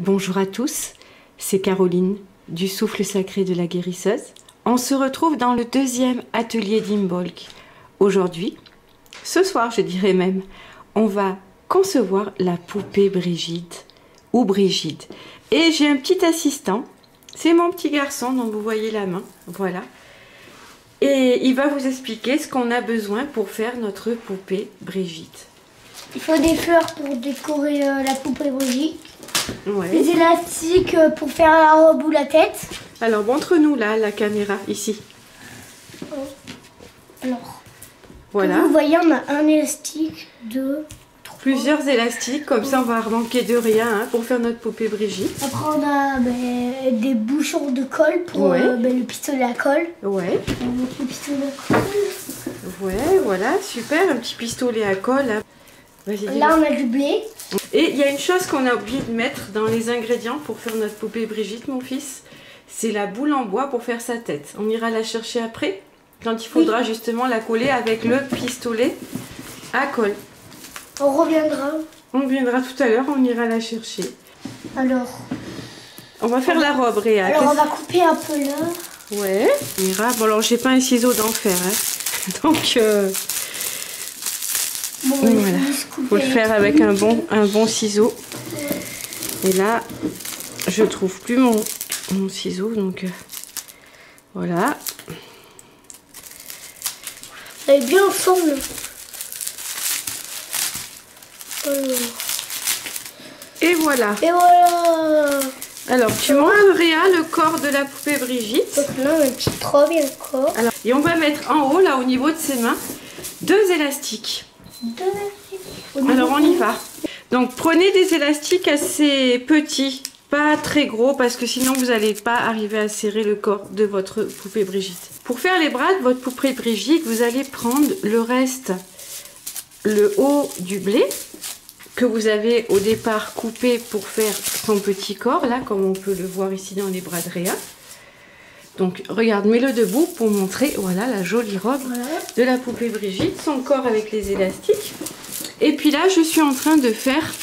Bonjour à tous, c'est Caroline du Souffle Sacré de la Guérisseuse. On se retrouve dans le deuxième atelier d'Imbolc. Aujourd'hui, ce soir je dirais même, on va concevoir la poupée Brigitte ou Brigitte. Et j'ai un petit assistant, c'est mon petit garçon dont vous voyez la main, voilà. Et il va vous expliquer ce qu'on a besoin pour faire notre poupée Brigitte. Il faut des fleurs pour décorer la poupée Brigitte. Ouais. Des élastiques pour faire la robe ou la tête. Alors montre-nous là la caméra, ici. Alors, Voilà. comme vous voyez, on a un élastique, deux, trois. Plusieurs élastiques, comme ça on va manquer de rien hein, pour faire notre poupée Brigitte. Après on a des bouchons de colle pour le pistolet à colle. Ouais. On va mettre le pistolet à colle. Ouais, voilà, super, un petit pistolet à colle. Hein. Là on a du blé. Et il y a une chose qu'on a oublié de mettre dans les ingrédients pour faire notre poupée Brigitte, mon fils. C'est la boule en bois pour faire sa tête. On ira la chercher après, quand il faudra justement la coller avec le pistolet à colle. On reviendra. On viendra tout à l'heure, on ira la chercher. Alors, on va faire la robe, Réa. Alors on va couper un peu là. Ouais, on ira. Bon alors j'ai pas un ciseau d'enfer, hein. Donc bon, voilà. Faut le faire avec un bon ciseau. Et là, je trouve plus mon ciseau, donc voilà. Elle est bien ensemble. Et voilà. Et voilà. Alors, tu montres, Réa, le corps de la poupée Brigitte. Donc là, on a une petite robe et un corps. Alors, et on va mettre en haut, là, au niveau de ses mains, deux élastiques. Deux élastiques. Alors, on y va. Donc, prenez des élastiques assez petits, pas très gros, parce que sinon, vous n'allez pas arriver à serrer le corps de votre poupée Brigitte. Pour faire les bras de votre poupée Brigitte, vous allez prendre le reste, le haut du blé, que vous avez au départ coupé pour faire son petit corps, là, comme on peut le voir ici dans les bras de Réa. Donc, regarde, mets-le debout pour montrer, voilà, la jolie robe de la poupée Brigitte, son corps avec les élastiques. Et puis là, je suis en train de faire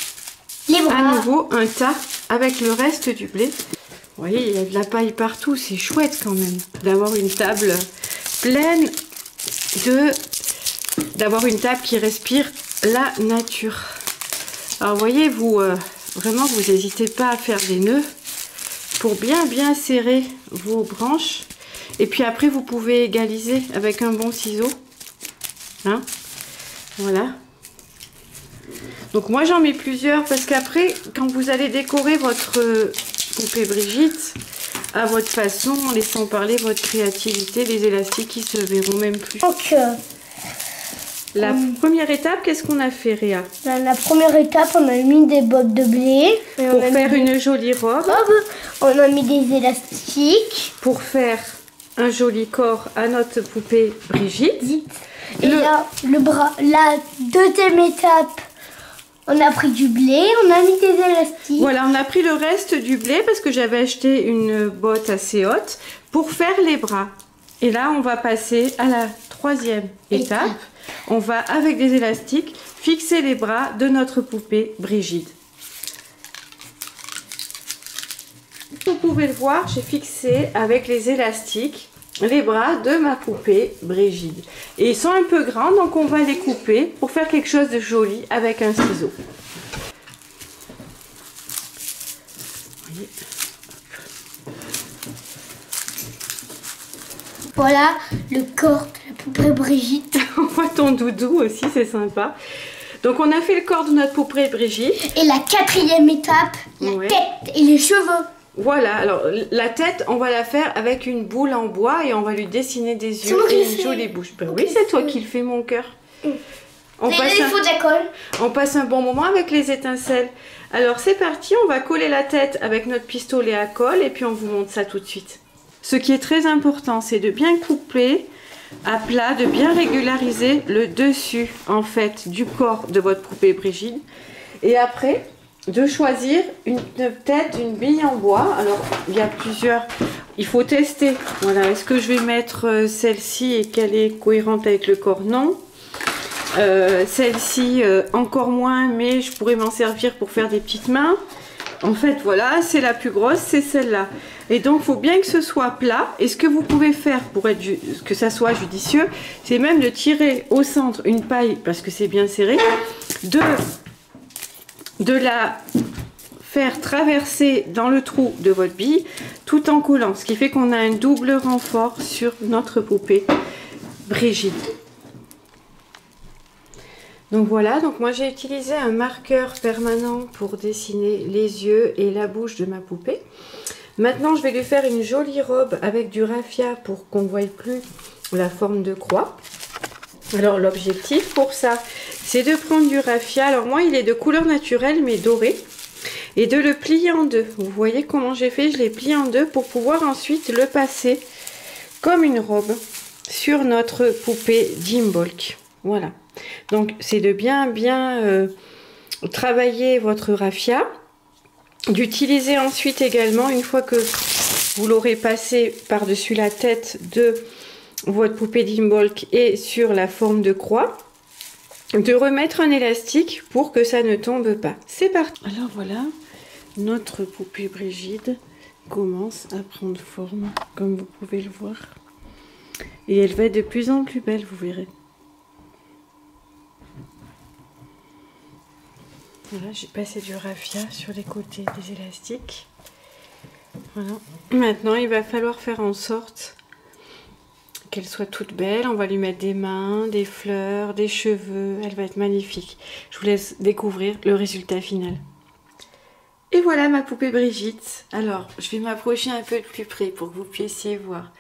à nouveau un tas avec le reste du blé. Vous voyez, il y a de la paille partout, c'est chouette quand même d'avoir une table pleine d'avoir une table qui respire la nature. Alors voyez, vous vraiment vous n'hésitez pas à faire des nœuds pour bien serrer vos branches. Et puis après vous pouvez égaliser avec un bon ciseau. Hein, voilà. Donc moi j'en mets plusieurs parce qu'après quand vous allez décorer votre poupée Brigitte à votre façon, en laissant parler votre créativité, les élastiques qui se verront même plus. Donc, la première étape, qu'est-ce qu'on a fait, Réa? La première étape, on a mis des bottes de blé. Pour faire une jolie robe. On a mis des élastiques. Pour faire un joli corps à notre poupée Brigitte. Et là, la deuxième étape, on a pris du blé, on a mis des élastiques. Voilà, on a pris le reste du blé parce que j'avais acheté une botte assez haute pour faire les bras. Et là, on va passer à la troisième étape. On va, avec des élastiques, fixer les bras de notre poupée Brigitte. Vous pouvez le voir, j'ai fixé avec les élastiques les bras de ma poupée Brigitte. Et ils sont un peu grands, donc on va les couper pour faire quelque chose de joli avec un ciseau. Voyez. Voilà le corps de la poupée Brigitte. On voit ton doudou aussi, c'est sympa. Donc on a fait le corps de notre poupée Brigitte. Et la quatrième étape, la tête et les cheveux. Voilà, alors la tête, on va la faire avec une boule en bois et on va lui dessiner des yeux et une jolie bouche. Ben oui, c'est toi qui le fais, mon cœur. On passe un bon moment avec les étincelles. Alors c'est parti, on va coller la tête avec notre pistolet à colle et puis on vous montre ça tout de suite. Ce qui est très important, c'est de bien couper à plat, de bien régulariser le dessus en fait du corps de votre poupée Brigitte. Et après, de choisir une tête, une bille en bois. Alors il y a plusieurs, il faut tester. Voilà, est-ce que je vais mettre celle-ci et qu'elle est cohérente avec le corps? Non. Celle-ci encore moins, mais je pourrais m'en servir pour faire des petites mains. En fait, voilà, c'est la plus grosse, c'est celle-là. Et donc, il faut bien que ce soit plat. Et ce que vous pouvez faire pour être que ça soit judicieux, c'est même de tirer au centre une paille, parce que c'est bien serré, de la faire traverser dans le trou de votre bille, tout en collant. Ce qui fait qu'on a un double renfort sur notre poupée Brigitte. Donc voilà, donc moi j'ai utilisé un marqueur permanent pour dessiner les yeux et la bouche de ma poupée. Maintenant je vais lui faire une jolie robe avec du raffia pour qu'on ne voie plus la forme de croix. Alors l'objectif pour ça, c'est de prendre du raffia. Alors moi il est de couleur naturelle mais doré. Et de le plier en deux. Vous voyez comment j'ai fait? Je l'ai plié en deux pour pouvoir ensuite le passer comme une robe sur notre poupée Dimbolk. Voilà. Donc c'est de bien travailler votre raffia, d'utiliser ensuite également, une fois que vous l'aurez passé par-dessus la tête de votre poupée Dimbolk et sur la forme de croix, de remettre un élastique pour que ça ne tombe pas. C'est parti. Alors voilà, notre poupée Brigitte commence à prendre forme, comme vous pouvez le voir. Et elle va être de plus en plus belle, vous verrez. Voilà, j'ai passé du raffia sur les côtés des élastiques. Voilà. Maintenant, il va falloir faire en sorte qu'elle soit toute belle. On va lui mettre des mains, des fleurs, des cheveux. Elle va être magnifique. Je vous laisse découvrir le résultat final. Et voilà ma poupée Brigitte. Alors, je vais m'approcher un peu de plus près pour que vous puissiez voir.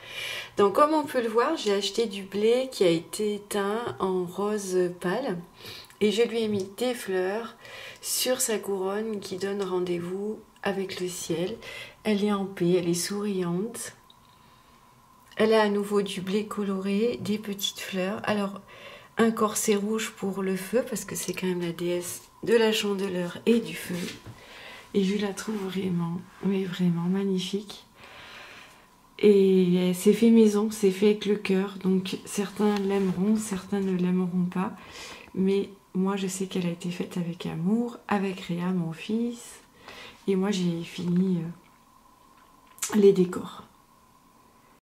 Donc, comme on peut le voir, j'ai acheté du blé qui a été teint en rose pâle. Et je lui ai mis des fleurs sur sa couronne qui donne rendez-vous avec le ciel. Elle est en paix, elle est souriante. Elle a à nouveau du blé coloré, des petites fleurs. Alors, un corset rouge pour le feu, parce que c'est quand même la déesse de la chandeleur et du feu. Et je la trouve vraiment, mais vraiment magnifique. Et c'est fait maison, c'est fait avec le cœur. Donc, certains l'aimeront, certains ne l'aimeront pas. Mais moi, je sais qu'elle a été faite avec amour, avec Réa, mon fils. Et moi, j'ai fini les décors.